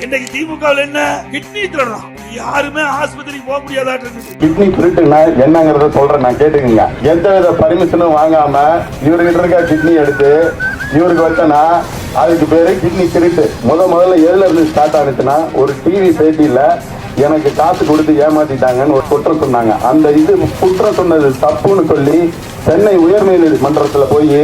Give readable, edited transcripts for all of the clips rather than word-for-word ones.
இன்னைக்கு திமுகவில் என்ன கிட்னி திருடுறான், யாருமே ஆஸ்பத்திரிக்கு போக முடியாதாட்டு. கிட்னி திருட்டுனா என்னங்கறத சொல்றேன், நான் கேட்டுக்கங்க. எந்தவித பர்மிஷனும் வாங்காம இவர்கிட்ட இருக்க கிட்னி எடுத்து இவருக்கு வச்சனா அதுக்கு பேரு கிட்னி திருட்டு. முதல்ல எதுல இருந்து ஸ்டார்ட் ஆனிச்சுன்னா, ஒரு டிவி பேட்டியில எனக்கு காசு கொடுத்து ஏமாத்திட்டாங்கன்னு ஒரு குற்றம் சொன்னாங்க. அந்த இது குற்றம் சொன்னது தப்புன்னு சொல்லி சென்னை உயர்நீதிமன்றத்துல போய்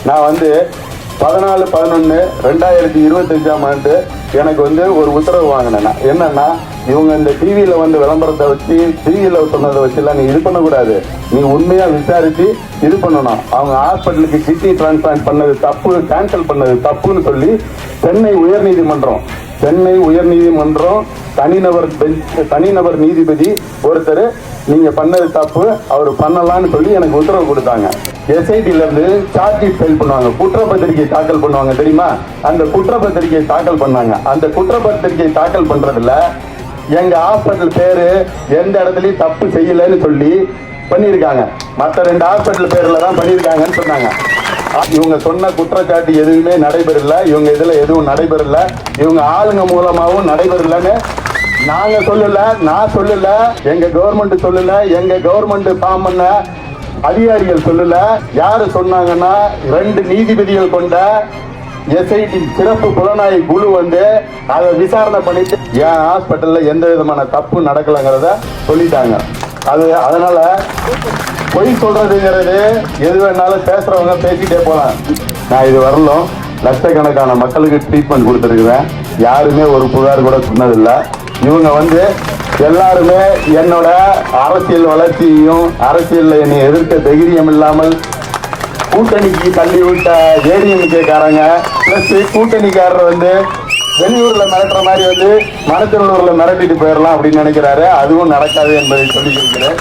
நான் 14/11/2025 எனக்கு ஒரு உத்தரவு வாங்கினேன். என்னன்னா, இவங்க இந்த டிவியில விளம்பரத்தை வச்சு டிவியில சொன்னதை வச்சுலாம் நீ இது பண்ணக்கூடாது, நீ உண்மையா விசாரிச்சு இது பண்ணணும். அவங்க ஹாஸ்பிட்டலுக்கு கிட்னி டிரான்ஸ்பிளான்ட் பண்ணது தப்பு, கேன்சல் பண்ணது தப்புன்னு சொல்லி சென்னை உயர்நீதிமன்றம் தனிநபர் நீதிபதி ஒருத்தர் நீங்க பண்ணது தப்பு, அவர் பண்ணலாம்னு சொல்லி எனக்கு உத்தரவு கொடுத்தாங்க. எஸ்ஐடில இருந்து சார்ஜ் ஷீட் ஃபைல் பண்ணுவாங்க, குற்றப்பத்திரிகை தாக்கல் பண்ணுவாங்க தெரியுமா? அந்த குற்றப்பத்திரிகை தாக்கல் பண்ணாங்க. அந்த குற்றப்பத்திரிகை தாக்கல் பண்றதுல எங்க ஹாஸ்பிட்டல் பேரு எந்த இடத்துலயும் தப்பு செய்யலன்னு சொல்லி பண்ணியிருக்காங்க. மற்ற 2 ஹாஸ்பிட்டல் பேர்ல தான் பண்ணியிருக்காங்கன்னு சொன்னாங்க. இவங்க சொன்ன குற்றச்சாட்டு எதுவுமே நடைபெறல, இவங்க இதுல எதுவும் நடைபெறல, இவங்க ஆளுங்க மூலமாவும் நடைபெறலன்னு நாங்க சொல்லல, நான் சொல்லல, எங்க கவர்மெண்ட் சொல்லல, எங்க கவர்மெண்ட் ஃபார்ம் பண்ண அதிகாரிகள் சொல்லல. யாரு சொன்னாங்கன்னா, 2 நீதிபதிகள் கொண்ட எஸ்ஐடி சிறப்பு புலனாய்வு குழு அதை விசாரணை பண்ணிட்டு என் ஹாஸ்பிட்டல்ல எந்த விதமான தப்பு நடக்கலங்கிறத சொல்லிட்டாங்க. அதனால பொய் சொல்றதுங்கிறது எது வேணாலும் பேசுறவங்க பேசிட்டே போலாம். நான் இது வரலும் லட்சக்கணக்கான மக்களுக்கு ட்ரீட்மெண்ட் கொடுத்துருக்குறேன், யாருமே ஒரு புகார் கூட சொன்னதில்லை. இவங்க எல்லாருமே என்னோட அரசியல் வளர்ச்சியையும் அரசியல்ல என்னை எதிர்க்க தைரியம் இல்லாமல் கூட்டணிக்கு தள்ளி விட்ட ஏடிஎம்கே காரங்க பிளஸ் கூட்டணிக்காரர் வெளியூர்ல மிரட்டுற மாதிரி மனத்திருளூர்ல மிரட்டிட்டு போயிடலாம் அப்படின்னு நினைக்கிறாரு. அதுவும் நடக்காது என்பதை சொல்லி இருக்கிறேன்.